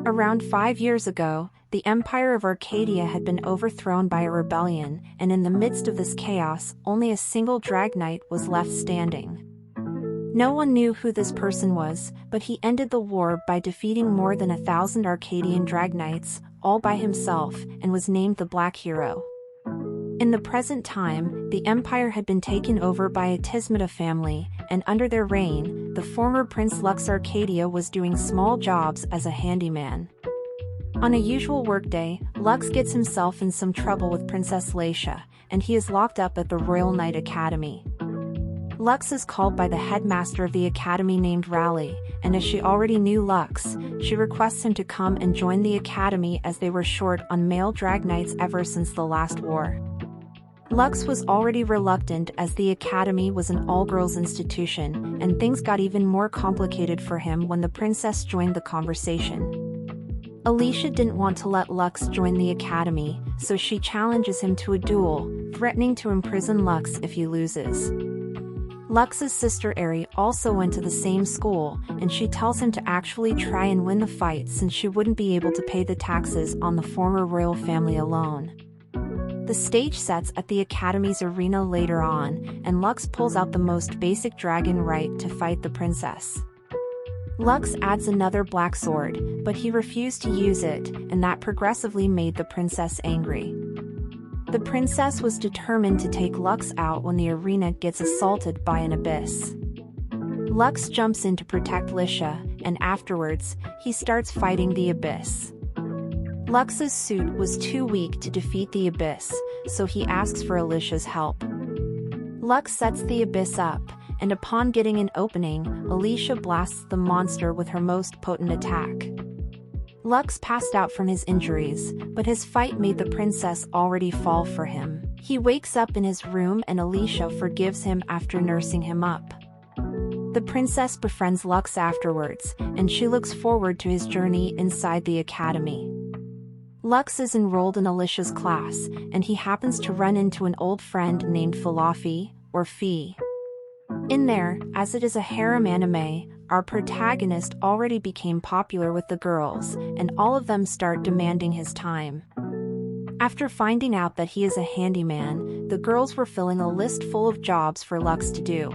Around 5 years ago, the Empire of Arcadia had been overthrown by a rebellion, and in the midst of this chaos, only a single Drag Knight was left standing. No one knew who this person was, but he ended the war by defeating more than 1,000 Arcadian Drag Knights, all by himself, and was named the Black Hero. In the present time, the empire had been taken over by a Tismata family, and under their reign, the former Prince Lux Arcadia was doing small jobs as a handyman. On a usual workday, Lux gets himself in some trouble with Princess Laetia, and he is locked up at the Royal Knight Academy. Lux is called by the headmaster of the academy named Raleigh, and as she already knew Lux, she requests him to come and join the academy as they were short on male drag knights ever since the last war. Lux was already reluctant as the academy was an all-girls institution, and things got even more complicated for him when the princess joined the conversation. Alicia didn't want to let Lux join the academy, so she challenges him to a duel, threatening to imprison Lux if he loses. Lux's sister Aerie also went to the same school, and she tells him to actually try and win the fight since she wouldn't be able to pay the taxes on the former royal family alone. The stage sets at the academy's arena later on, and Lux pulls out the most basic dragon right to fight the princess. Lux adds another black sword, but he refused to use it, and that progressively made the princess angry. The princess was determined to take Lux out when the arena gets assaulted by an abyss. Lux jumps in to protect Laetia, and afterwards, he starts fighting the abyss. Lux's suit was too weak to defeat the abyss, so he asks for Alicia's help. Lux sets the abyss up, and upon getting an opening, Alicia blasts the monster with her most potent attack. Lux passed out from his injuries, but his fight made the princess already fall for him. He wakes up in his room and Alicia forgives him after nursing him up. The princess befriends Lux afterwards, and she looks forward to his journey inside the academy. Lux is enrolled in Alicia's class, and he happens to run into an old friend named Philofi, or Fee. In there, as it is a harem anime, our protagonist already became popular with the girls, and all of them start demanding his time. After finding out that he is a handyman, the girls were filling a list full of jobs for Lux to do.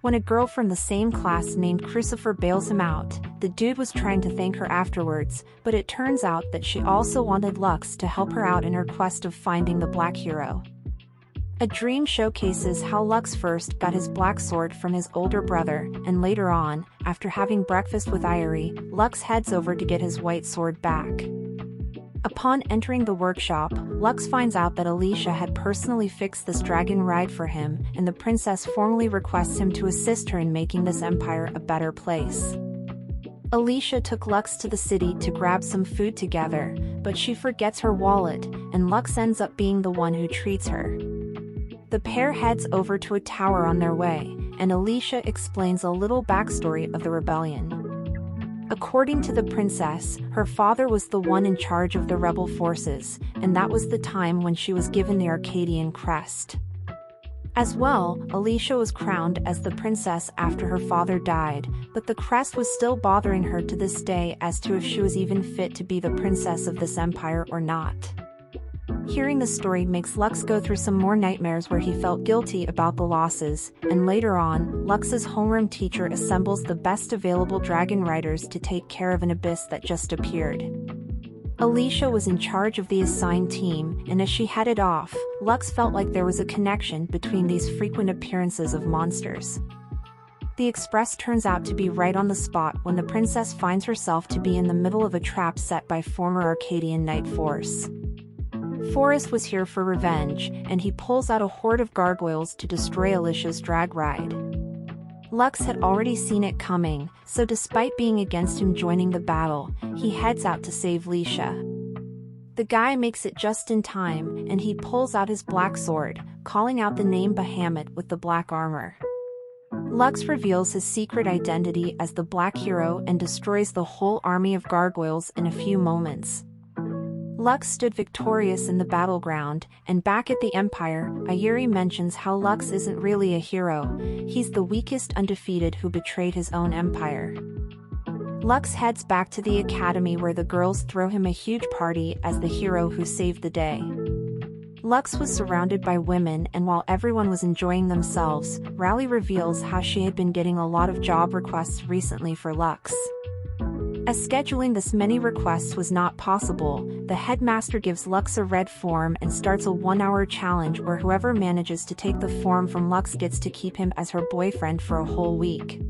When a girl from the same class named Crucifer bails him out, the dude was trying to thank her afterwards, but it turns out that she also wanted Lux to help her out in her quest of finding the Black Hero. A dream showcases how Lux first got his black sword from his older brother, and later on, after having breakfast with Aerie, Lux heads over to get his white sword back. Upon entering the workshop, Lux finds out that Alicia had personally fixed this dragon ride for him, and the princess formally requests him to assist her in making this empire a better place. Alicia took Lux to the city to grab some food together, but she forgets her wallet, and Lux ends up being the one who treats her. The pair heads over to a tower on their way, and Alicia explains a little backstory of the rebellion. According to the princess, her father was the one in charge of the rebel forces, and that was the time when she was given the Arcadian crest. As well, Alicia was crowned as the princess after her father died, but the crest was still bothering her to this day as to if she was even fit to be the princess of this empire or not. Hearing the story makes Lux go through some more nightmares where he felt guilty about the losses, and later on, Lux's homeroom teacher assembles the best available dragon riders to take care of an abyss that just appeared. Alicia was in charge of the assigned team, and as she headed off, Lux felt like there was a connection between these frequent appearances of monsters. The express turns out to be right on the spot when the princess finds herself to be in the middle of a trap set by former Arcadian knight Forrest. Forrest was here for revenge, and he pulls out a horde of gargoyles to destroy Alicia's drag ride. Lux had already seen it coming, so despite being against him joining the battle, he heads out to save Laetia. The guy makes it just in time, and he pulls out his black sword, calling out the name Bahamut with the black armor. Lux reveals his secret identity as the Black Hero and destroys the whole army of gargoyles in a few moments. Lux stood victorious in the battleground, and back at the Empire, Aerie mentions how Lux isn't really a hero, he's the weakest undefeated who betrayed his own empire. Lux heads back to the academy where the girls throw him a huge party as the hero who saved the day. Lux was surrounded by women, and while everyone was enjoying themselves, Rally reveals how she had been getting a lot of job requests recently for Lux. As scheduling this many requests was not possible, the headmaster gives Lux a red form and starts a 1-hour challenge where whoever manages to take the form from Lux gets to keep him as her boyfriend for a whole week.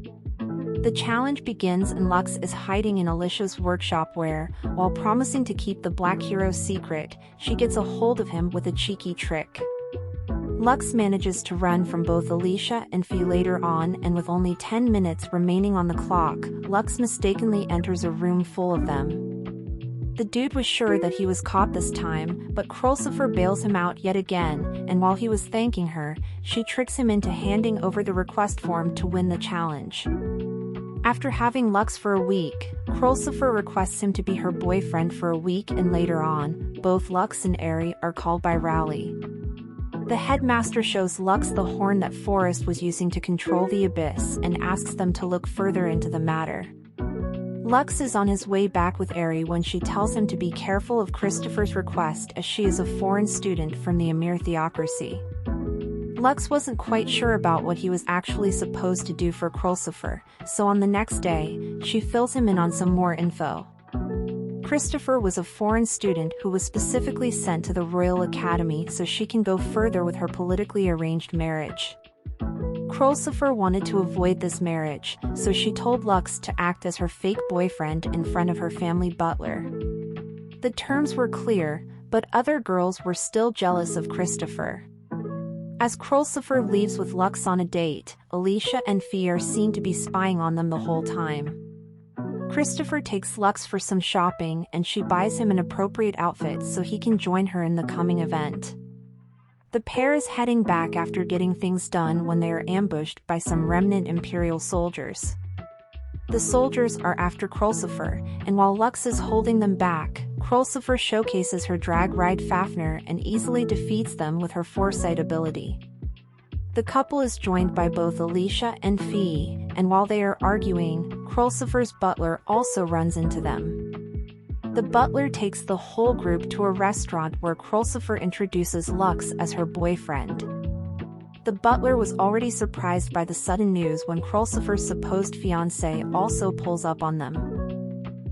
The challenge begins and Lux is hiding in Alicia's workshop where, while promising to keep the Black Hero's secret, she gets a hold of him with a cheeky trick. Lux manages to run from both Alicia and Fee later on, and with only 10 minutes remaining on the clock, Lux mistakenly enters a room full of them. The dude was sure that he was caught this time, but Krolsifer bails him out yet again, and while he was thanking her, she tricks him into handing over the request form to win the challenge. After having Lux for a week, Krolsifer requests him to be her boyfriend for a week, and later on, both Lux and Eri are called by Rally. The headmaster shows Lux the horn that Forrest was using to control the abyss and asks them to look further into the matter. Lux is on his way back with Eri when she tells him to be careful of Christopher's request as she is a foreign student from the Amir theocracy. Lux wasn't quite sure about what he was actually supposed to do for Krolsifer, so on the next day, she fills him in on some more info. Christopher was a foreign student who was specifically sent to the Royal Academy so she can go further with her politically arranged marriage. Krolsifer wanted to avoid this marriage, so she told Lux to act as her fake boyfriend in front of her family butler. The terms were clear, but other girls were still jealous of Christopher. As Krolsifer leaves with Lux on a date, Alicia and Fee are seen to be spying on them the whole time. Christopher takes Lux for some shopping and she buys him an appropriate outfit so he can join her in the coming event. The pair is heading back after getting things done when they are ambushed by some remnant Imperial soldiers. The soldiers are after Krolsifer, and while Lux is holding them back, Krolsifer showcases her drag ride Fafnir and easily defeats them with her foresight ability. The couple is joined by both Alicia and Fee, and while they are arguing, Krolsifer's butler also runs into them. The butler takes the whole group to a restaurant where Krolsifer introduces Lux as her boyfriend. The butler was already surprised by the sudden news when Krolsifer's supposed fiancé also pulls up on them.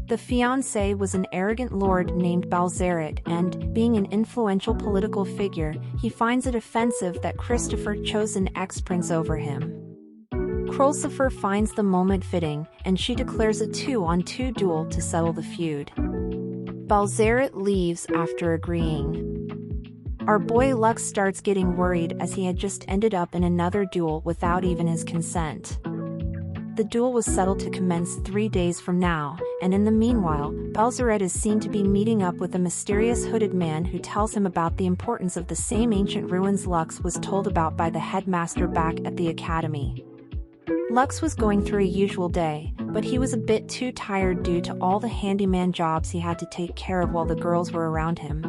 The fiancé was an arrogant lord named Balzaret and, being an influential political figure, he finds it offensive that Christopher chose an ex-prince over him. Krolsifer finds the moment fitting, and she declares a 2-on-2 duel to settle the feud. Balzaret leaves after agreeing. Our boy Lux starts getting worried as he had just ended up in another duel without even his consent. The duel was settled to commence 3 days from now, and in the meanwhile, Balzaret is seen to be meeting up with a mysterious hooded man who tells him about the importance of the same ancient ruins Lux was told about by the headmaster back at the academy. Lux was going through a usual day, but he was a bit too tired due to all the handyman jobs he had to take care of while the girls were around him.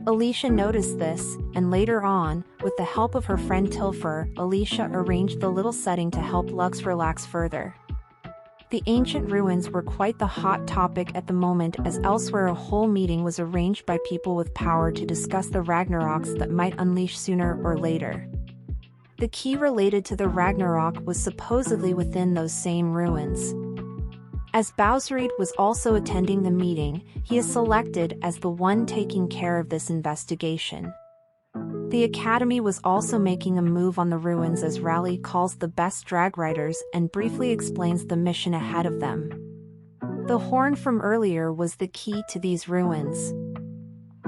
Alicia noticed this, and later on, with the help of her friend Tilfer, Alicia arranged the little setting to help Lux relax further. The ancient ruins were quite the hot topic at the moment, as elsewhere a whole meeting was arranged by people with power to discuss the Ragnaroks that might unleash sooner or later. The key related to the Ragnarok was supposedly within those same ruins. As Balzaret was also attending the meeting, he is selected as the one taking care of this investigation. The Academy was also making a move on the ruins as Rally calls the best drag riders and briefly explains the mission ahead of them. The horn from earlier was the key to these ruins.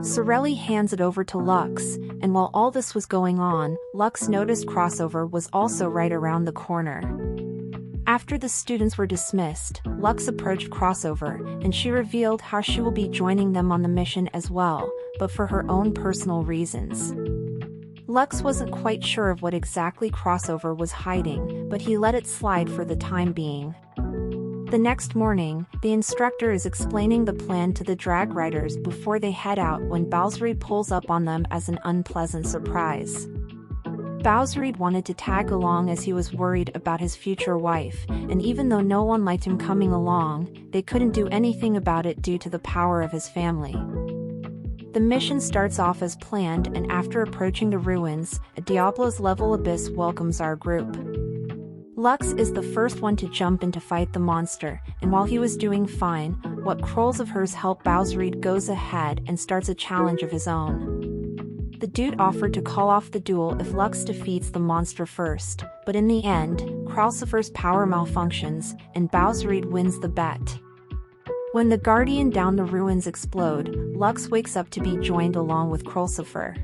Sorelli hands it over to Lux, and while all this was going on, Lux noticed Crossover was also right around the corner. After the students were dismissed, Lux approached Crossover, and she revealed how she will be joining them on the mission as well, but for her own personal reasons. Lux wasn't quite sure of what exactly Crossover was hiding, but he let it slide for the time being. The next morning, the instructor is explaining the plan to the drag riders before they head out when Balzaret pulls up on them as an unpleasant surprise. Bowserade wanted to tag along as he was worried about his future wife, and even though no one liked him coming along, they couldn't do anything about it due to the power of his family. The mission starts off as planned, and after approaching the ruins, a Diablos-level abyss welcomes our group. Lux is the first one to jump in to fight the monster, and while he was doing fine, what Krolls of hers help Bowserade goes ahead and starts a challenge of his own. The dude offered to call off the duel if Lux defeats the monster first, but in the end, Krolsifer's power malfunctions, and Bowserade wins the bet. When the Guardian down the ruins explode, Lux wakes up to be joined along with Krolsifer.